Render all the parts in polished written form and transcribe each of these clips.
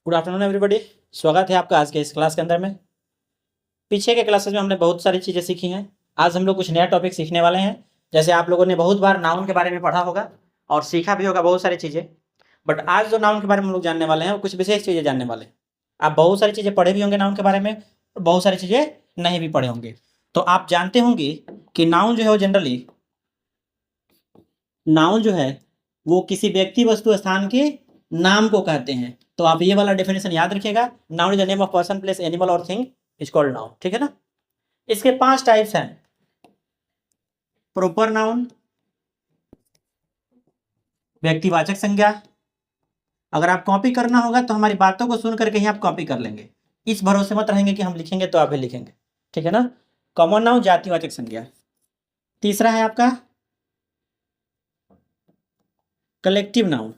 Good afternoon everybody. स्वागत है आपका आज के इस क्लास के अंदर में। पीछे के क्लासेस में हमने बहुत सारी चीज़ें सीखी हैं। आज हम लोग कुछ नया टॉपिक सीखने वाले हैं। जैसे आप लोगों ने बहुत बार नाउन के बारे में पढ़ा होगा और सीखा भी होगा बहुत सारी चीज़ें, बट आज जो नाउन के बारे में हम लोग जानने वाले हैं वो कुछ विशेष चीज़ें जानने वाले हैं। आप बहुत सारी चीज़ें पढ़े भी होंगे नाउन के बारे में और बहुत सारी चीज़ें नहीं भी पढ़े होंगे। तो आप जानते होंगे कि नाउन जो है वो जनरली नाउन जो है वो किसी व्यक्ति वस्तु स्थान के नाम को कहते हैं। तो आप ये वाला डेफिनेशन याद रखिएगा। Noun is the name of person place animal और थिंग इज कॉल्ड नाउन। ठीक है ना। इसके 5 टाइप्स हैं। प्रॉपर नाउन, व्यक्तिवाचक संज्ञा। अगर आप कॉपी करना होगा तो हमारी बातों को सुन करके ही आप कॉपी कर लेंगे। इस भरोसे मत रहेंगे कि हम लिखेंगे तो आप भी लिखेंगे। ठीक है ना। कॉमन नाउन, जातिवाचक संज्ञा। तीसरा है आपका कलेक्टिव नाउन।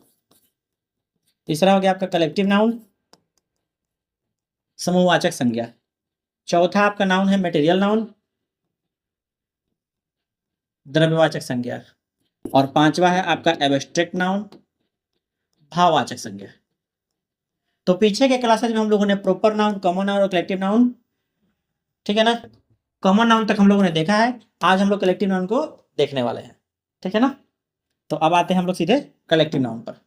तीसरा हो गया आपका कलेक्टिव नाउन, समूहवाचक संज्ञा। चौथा आपका नाउन है मटेरियल नाउन, द्रव्यवाचक संज्ञा। और 5वां है आपका एब्स्ट्रैक्ट नाउन, भाववाचक संज्ञा। तो पीछे के क्लासेस में हम लोगों ने प्रॉपर नाउन, कॉमन नाउन और कलेक्टिव नाउन, ठीक है ना, कॉमन नाउन तक हम लोगों ने देखा है। आज हम लोग कलेक्टिव नाउन को देखने वाले हैं। ठीक है ना। तो अब आते हैं हम लोग सीधे कलेक्टिव नाउन पर।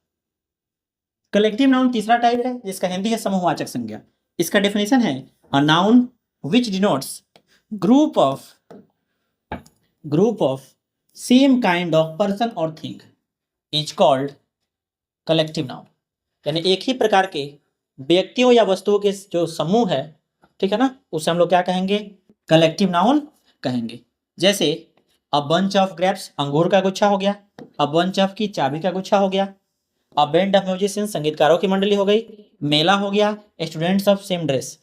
कलेक्टिव नाउन तीसरा टाइप है जिसका हिंदी है समूहवाचक संज्ञा। इसका डेफिनेशन है a noun which denotes group of same kind of person और thing is called collective noun. यानी एक ही प्रकार के व्यक्तियों या वस्तुओं के जो समूह है, ठीक है ना, उसे हम लोग क्या कहेंगे, कलेक्टिव नाउन कहेंगे। जैसे अ बंच ऑफ ग्रेप्स, अंगूर का गुच्छा हो गया। अ बंच ऑफ की, चाबी का गुच्छा हो गया। अ बैंड ऑफ म्यूजिशियंस, संगीतकारों की मंडली हो गई। मेला हो गया। स्टूडेंट्स ऑफ सेम ड्रेस,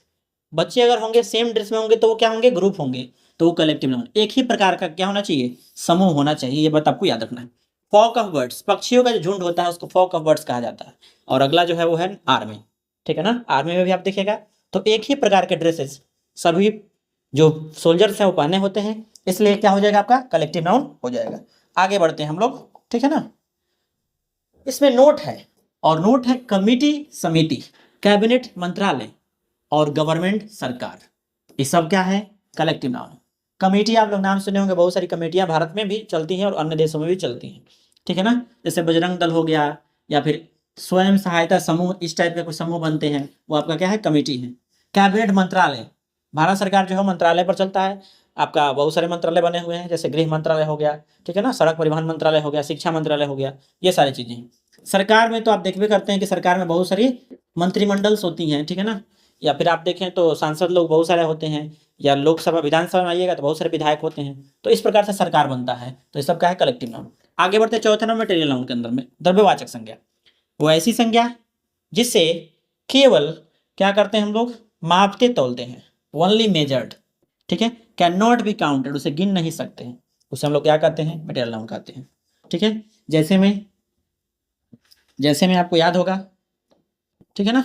बच्चे अगर होंगे सेम ड्रेस में होंगे तो वो क्या होंगे, ग्रुप होंगे, तो वो कलेक्टिव नाउन। एक ही प्रकार का क्या होना चाहिए, समूह होना चाहिए। ये बात आपको याद रखना है। फॉक ऑफ बर्ड्स, पक्षियों का जो झुंड होता है उसको फॉक ऑफ बर्ड्स कहा जाता है। और अगला जो है वो है आर्मी। ठीक है ना। आर्मी में भी आप देखिएगा तो एक ही प्रकार के ड्रेसेस सभी जो सोल्जर्स हैं वो पहने होते हैं, इसलिए क्या हो जाएगा, आपका कलेक्टिव नाउन हो जाएगा। आगे बढ़ते हैं हम लोग। ठीक है ना। इसमें नोट है, और नोट है कमिटी, समिति, कैबिनेट, मंत्रालय और गवर्नमेंट, सरकार। ये सब क्या है, कलेक्टिव नाउन। कमेटी आप लोग नाम सुने होंगे, बहुत सारी कमेटियां भारत में भी चलती हैं और अन्य देशों में भी चलती हैं। ठीक है ना। जैसे बजरंग दल हो गया या फिर स्वयं सहायता समूह, इस टाइप के कुछ समूह बनते हैं, वो आपका क्या है, कमेटी है। कैबिनेट, मंत्रालय, भारत सरकार जो है मंत्रालय पर चलता है। आपका बहुत सारे मंत्रालय बने हुए हैं, जैसे गृह मंत्रालय हो गया, ठीक है ना, सड़क परिवहन मंत्रालय हो गया, शिक्षा मंत्रालय हो गया, ये सारी चीजें हैं। सरकार में तो आप देखते करते हैं कि सरकार में बहुत सारी मंत्रिमंडल्स होती हैं। ठीक है ना। या फिर आप देखें तो सांसद लोग बहुत सारे होते हैं, या लोकसभा विधानसभा में आइएगा तो बहुत सारे विधायक होते हैं। तो इस प्रकार से सरकार बनता है। तो ये सब क्या है, कलेक्टिव नाउन। आगे बढ़ते हैं चौथे नंबर मटेरियल नाउन के अंदर में, द्रव्यवाचक संज्ञा। वो ऐसी संज्ञा जिससे केवल क्या करते हैं हम लोग, मापते तौलते हैं, ओनली मेजर्ड। ठीक है। कैन नॉट बी काउंटेड, उसे गिन नहीं सकते हैं, उसे हम लोग क्या कहते हैं, मटेरियल नाउन कहते हैं। ठीक है। जैसे में आपको याद होगा, ठीक है ना,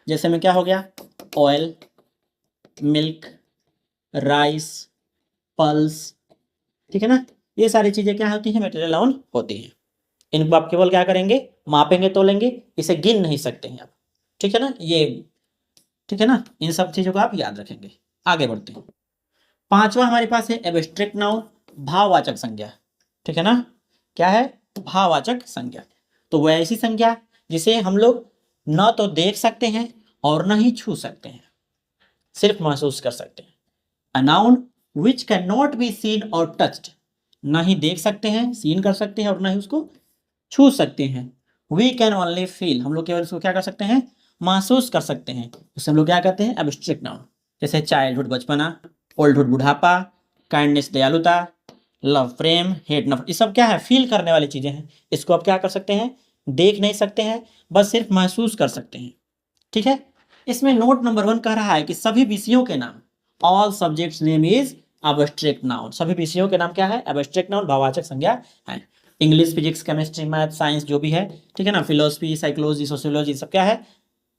जैसे में क्या हो गया, ऑयल, मिल्क, राइस, पल्स, ठीक है ना, ये सारी चीजें क्या होती हैं, मटेरियल नाउन होती हैं। इनको आप केवल क्या करेंगे, मापेंगे तोलेंगे, इसे गिन नहीं सकते हैं आप। ठीक है ना। ये ठीक है ना, इन सब चीजों को आप याद रखेंगे। आगे बढ़ते हैं। 5वां हमारे पास है एब्स्ट्रैक्ट नाउन, भाववाचक संज्ञा। ठीक है ना। क्या है, भाववाचक संज्ञा। तो वह ऐसी संज्ञा जिसे हम लोग न तो देख सकते हैं और न ही छू सकते हैं, सिर्फ महसूस कर सकते हैं। अ noun which can not be seen और टच्ड, ना ही देख सकते हैं, सीन कर सकते हैं और ना ही उसको छू सकते हैं। वी कैन ओनली फील, हम लोग केवल उसको क्या कर सकते हैं, महसूस कर सकते हैं। उसे हम लोग क्या कहते हैं, एब्स्ट्रैक्ट नाउन। जैसे चाइल्डहुड बचपना, ओल्डहुड बुढ़ापा, काइंडनेस दयालुता, लव प्रेम, हेट नफरत, ये सब क्या है, फील करने वाली चीजें हैं। इसको आप क्या कर सकते हैं, देख नहीं सकते हैं, बस सिर्फ महसूस कर सकते हैं। ठीक है। इसमें नोट नंबर 1 कह रहा है कि सभी विषयों के नाम, all subjects name is abstract noun. सभी विषयों के नाम क्या है, एब्स्ट्रैक्ट नाउन, भाववाचक संज्ञा है। English, physics, chemistry, math, science जो भी है, ठीक है ना, फिलोसफी, साइकोलॉजी, सोशियोलॉजी, सब क्या है,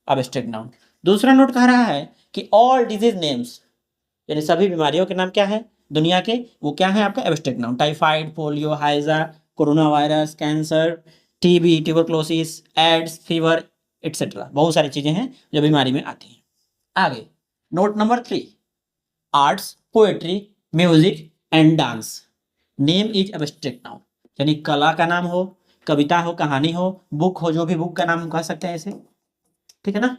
एब्स्ट्रैक्ट नाउन। दूसरा नोट कह रहा है कि ऑल डिजीज नेम्स, यानी सभी बीमारियों के नाम क्या है दुनिया के, वो क्या है आपका, एब्स्ट्रैक्ट नाउन। टाइफाइड, पोलियो, हाइजा, corona virus, cancer, TB, tuberculosis, AIDS, fever, etcetera, बहुत सारी चीजें हैं जो बीमारी में आती हैं। आगे note number 3, arts, poetry, music and dance, name is abstract noun, यानी कला का नाम हो, कविता हो, कहानी हो, बुक हो, जो भी बुक का नाम हम कह सकते हैं ऐसे, ठीक है ना।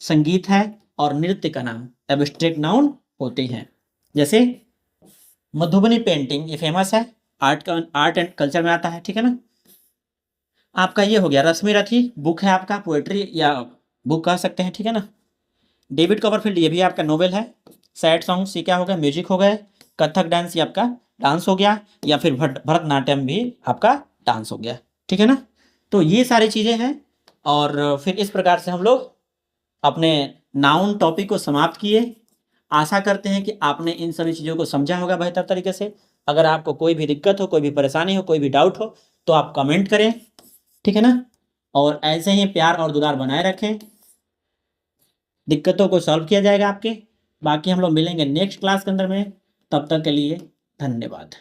संगीत है और नृत्य का नाम एब्स्ट्रैक्ट नाउन होते हैं। जैसे मधुबनी पेंटिंग, ये फेमस है, आर्ट एंड कल्चर में आता है, ठीक है ना। आपका ये हो गया रश्मि रथी, बुक है आपका, पोएट्री या बुक कह सकते हैं, ठीक है ना। डेविड कॉपरफील्ड, ये भी आपका नोवेल है। सैड सॉन्ग्स, ये क्या हो गया, म्यूजिक हो गए। कथक डांस, ये आपका डांस हो गया, या फिर भरतनाट्यम भी आपका डांस हो गया, ठीक है ना। तो ये सारी चीजें हैं, और फिर इस प्रकार से हम लोग अपने नाउन टॉपिक को समाप्त किए। आशा करते हैं कि आपने इन सभी चीज़ों को समझा होगा बेहतर तरीके से। अगर आपको कोई भी दिक्कत हो, कोई भी परेशानी हो, कोई भी डाउट हो, तो आप कमेंट करें, ठीक है ना। और ऐसे ही प्यार और दुलार बनाए रखें, दिक्कतों को सॉल्व किया जाएगा आपके। बाकी हम लोग मिलेंगे नेक्स्ट क्लास के अंदर में, तब तक के लिए धन्यवाद।